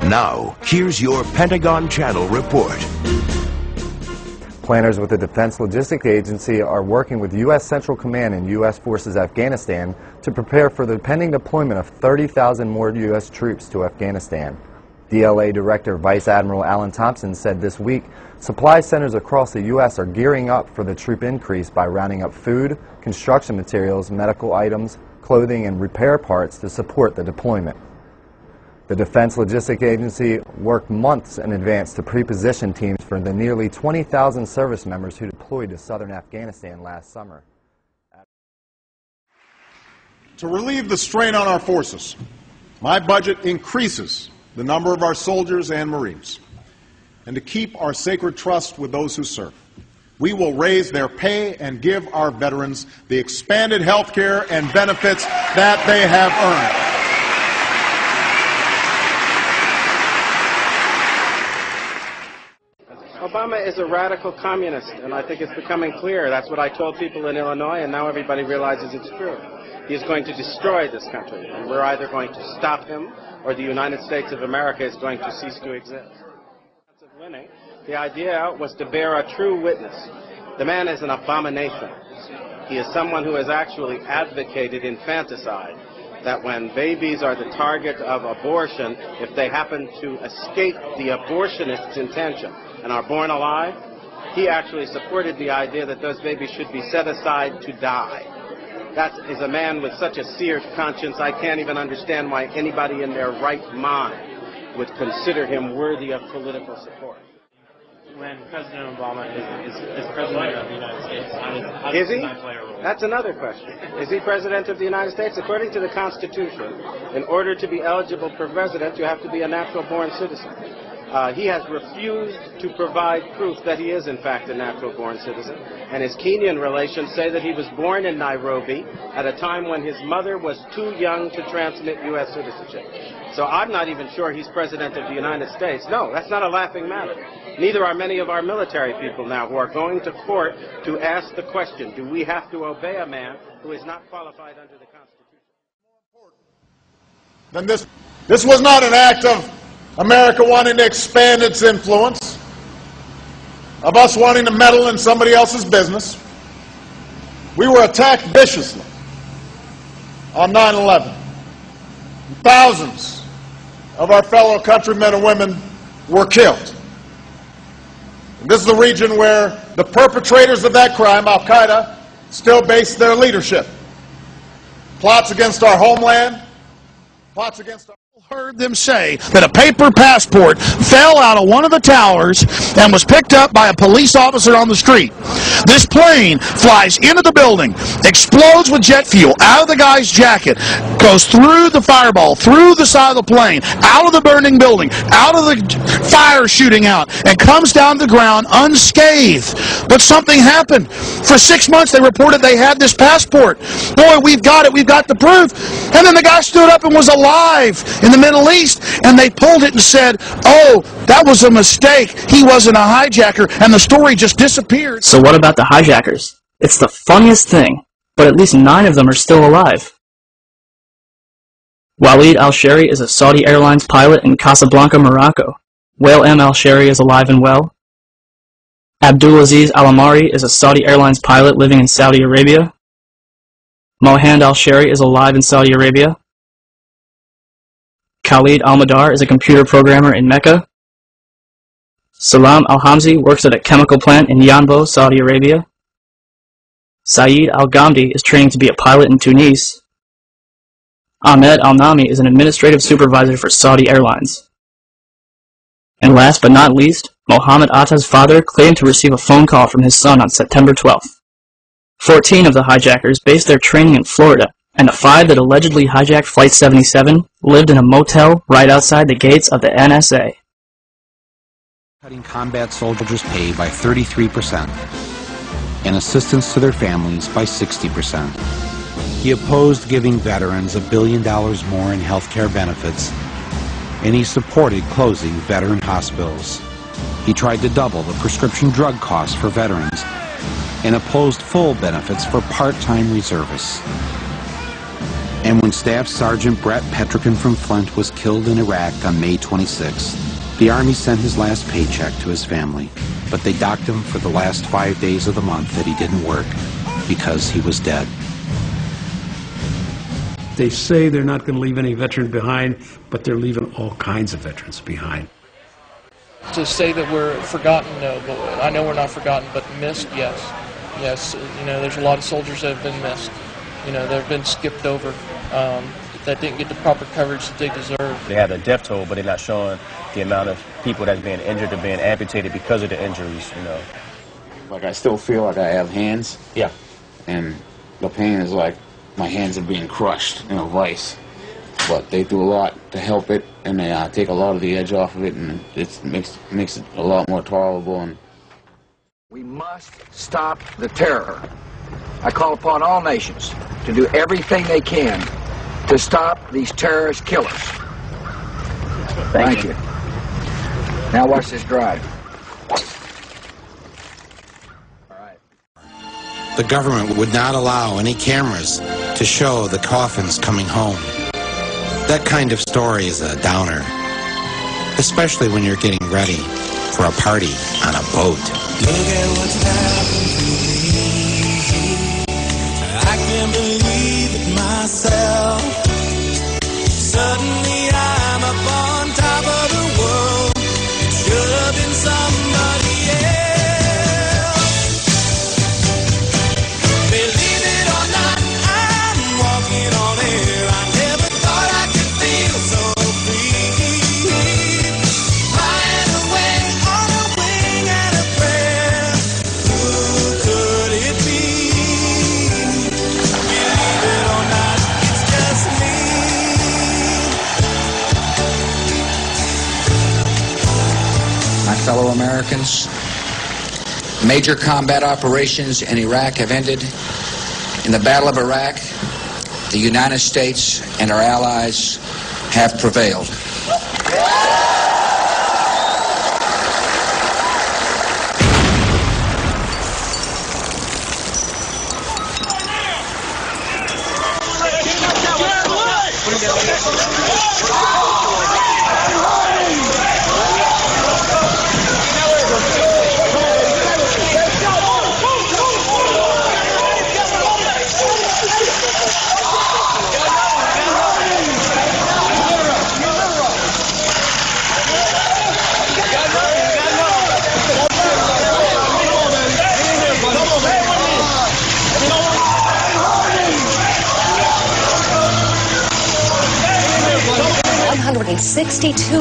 Now, here's your Pentagon Channel report. Planners with the Defense Logistics Agency are working with U.S. Central Command and U.S. Forces Afghanistan to prepare for the pending deployment of 30,000 more U.S. troops to Afghanistan. DLA Director Vice Admiral Alan Thompson said this week supply centers across the U.S. are gearing up for the troop increase by rounding up food, construction materials, medical items, clothing, and repair parts to support the deployment. The Defense Logistics Agency worked months in advance to pre-position teams for the nearly 20,000 service members who deployed to southern Afghanistan last summer. To relieve the strain on our forces, my budget increases the number of our soldiers and Marines. And to keep our sacred trust with those who serve, we will raise their pay and give our veterans the expanded health care and benefits that they have earned. Obama is a radical communist, and I think it's becoming clear. That's what I told people in Illinois, and now everybody realizes it's true. He is going to destroy this country, and we're either going to stop him or the United States of America is going to cease to exist. Winning, the idea was to bear a true witness. The man is an abomination. He is someone who has actually advocated infanticide, that when babies are the target of abortion, if they happen to escape the abortionist's intention and are born alive, he actually supported the idea that those babies should be set aside to die. That is a man with such a seared conscience, I can't even understand why anybody in their right mind would consider him worthy of political support. When President Obama is President of the United States, how does he not play a role? That's another question. Is he President of the United States? According to the Constitution, in order to be eligible for President, you have to be a natural-born citizen. He has refused to provide proof that he is, in fact, a natural-born citizen. And his Kenyan relations say that he was born in Nairobi at a time when his mother was too young to transmit U.S. citizenship. So I'm not even sure he's President of the United States. No, that's not a laughing matter. Neither are many of our military people now who are going to court to ask the question, do we have to obey a man who is not qualified under the Constitution? Then this was not an act of America wanting to expand its influence, of us wanting to meddle in somebody else's business. We were attacked viciously on 9/11. Thousands of our fellow countrymen and women were killed. And this is the region where the perpetrators of that crime, Al-Qaeda, still base their leadership. Plots against our homeland, plots against our... Heard them say that a paper passport fell out of one of the towers and was picked up by a police officer on the street. This plane flies into the building, explodes with jet fuel out of the guy's jacket, goes through the fireball, through the side of the plane, out of the burning building, out of the fire shooting out, and comes down to the ground unscathed. But something happened. For 6 months they reported they had this passport. Boy, we've got it, we've got the proof. And then the guy stood up and was alive in the Middle East, and they pulled it and said, oh, that was a mistake. He wasn't a hijacker, and the story just disappeared. So what about the hijackers? It's the funniest thing, but at least 9 of them are still alive. Walid al-Shari is a Saudi Airlines pilot in Casablanca, Morocco. Wael M. al-Shari is alive and well. Abdulaziz al-Amari is a Saudi Airlines pilot living in Saudi Arabia. Mohand al-Shari is alive in Saudi Arabia. Khalid al-Madar is a computer programmer in Mecca. Salam al-Hamzi works at a chemical plant in Yanbo, Saudi Arabia. Saeed al-Ghamdi is training to be a pilot in Tunis. Ahmed al-Nami is an administrative supervisor for Saudi Airlines. And last but not least, Mohammed Atta's father claimed to receive a phone call from his son on September 12th. 14 of the hijackers based their training in Florida, and the 5 that allegedly hijacked Flight 77 lived in a motel right outside the gates of the NSA. Cutting combat soldiers' pay by 33% and assistance to their families by 60%. He opposed giving veterans $1 billion more in health care benefits, and he supported closing veteran hospitals. He tried to double the prescription drug costs for veterans and opposed full benefits for part-time reservists. And when Staff Sergeant Brett Petrikin from Flint was killed in Iraq on May 26th, the Army sent his last paycheck to his family, but they docked him for the last 5 days of the month that he didn't work because he was dead. They say they're not going to leave any veteran behind, but they're leaving all kinds of veterans behind. To say that we're forgotten, no, but I know we're not forgotten, but missed, yes. Yes, you know, there's a lot of soldiers that have been missed. You know, they've been skipped over, that didn't get the proper coverage that they deserve. They have the death toll, but they're not showing the amount of people that's being injured or being amputated because of the injuries, you know. Like, I still feel like I have hands. Yeah. And the pain is like my hands are being crushed in a vice. But they do a lot to help it, and they take a lot of the edge off of it, and it makes it a lot more tolerable. And we must stop the terror. I call upon all nations to do everything they can to stop these terrorist killers. Thank you. Now watch this drive. The government would not allow any cameras to show the coffins coming home. That kind of story is a downer, especially when you're getting ready for a party on a boat. Look at what's happened to me. I can't believe it myself. Suddenly I'm up on top of the world. It should have been somebody else. Believe it or not, I'm walking on air. I never thought I could feel so free. Flying away on a wing and a prayer. Who could it be? Believe it or not, it's just me. My fellow Americans, major combat operations in Iraq have ended. In the Battle of Iraq, the United States and our allies have prevailed.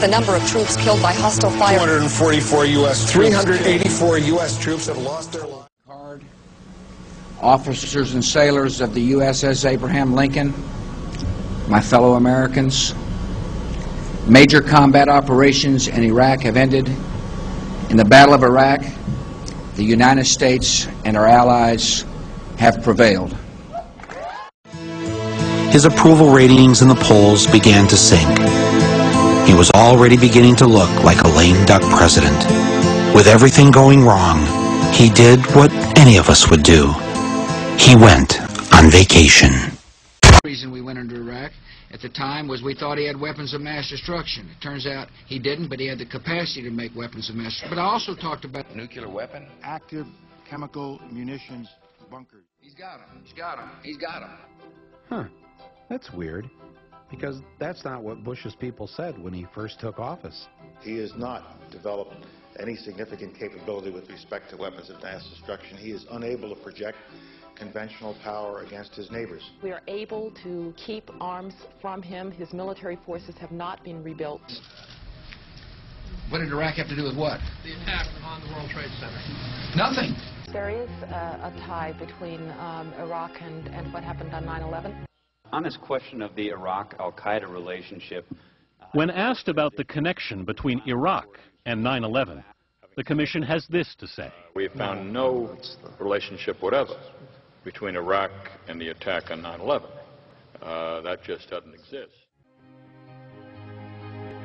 The number of troops killed by hostile fire. 244 U.S. 384 U.S. troops have lost their lives. Officers and sailors of the USS Abraham Lincoln, my fellow Americans, major combat operations in Iraq have ended. In the Battle of Iraq, the United States and our allies have prevailed. His approval ratings in the polls began to sink. He was already beginning to look like a lame duck president. With everything going wrong, he did what any of us would do. He went on vacation. The reason we went into Iraq at the time was we thought he had weapons of mass destruction. It turns out he didn't, but he had the capacity to make weapons of mass destruction. But I also talked about nuclear weapon, active chemical munitions bunkers. He's got them. He's got them. He's got them. Huh. That's weird, because that's not what Bush's people said when he first took office. He has not developed any significant capability with respect to weapons of mass destruction. He is unable to project conventional power against his neighbors. We are able to keep arms from him. His military forces have not been rebuilt. What did Iraq have to do with what? The attack on the World Trade Center. Nothing. There is a tie between Iraq and what happened on 9/11. On this question of the Iraq-Al-Qaeda relationship, when asked about the connection between Iraq and 9/11, the Commission has this to say. We have found no relationship whatever between Iraq and the attack on 9/11. That just doesn't exist.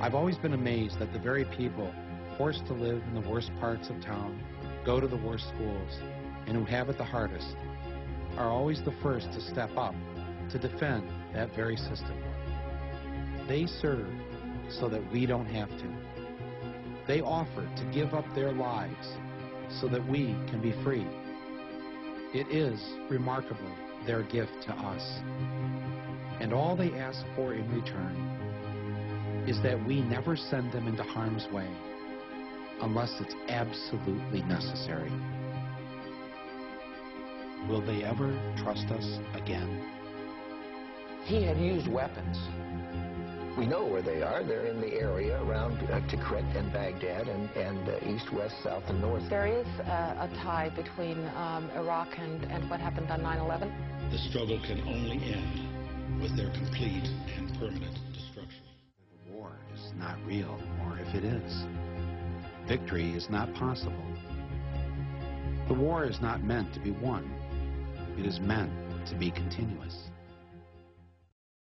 I've always been amazed that the very people forced to live in the worst parts of town, go to the worst schools, and who have it the hardest, are always the first to step up to defend that very system. They serve so that we don't have to. They offer to give up their lives so that we can be free. It is, remarkably, their gift to us. And all they ask for in return is that we never send them into harm's way unless it's absolutely necessary. Will they ever trust us again? He had used weapons. We know where they are. They're in the area around Tikrit and Baghdad and east, west, south, and north. There is a tie between Iraq and what happened on 9/11. The struggle can only end with their complete and permanent destruction. The war is not real, or if it is, victory is not possible. The war is not meant to be won. It is meant to be continuous.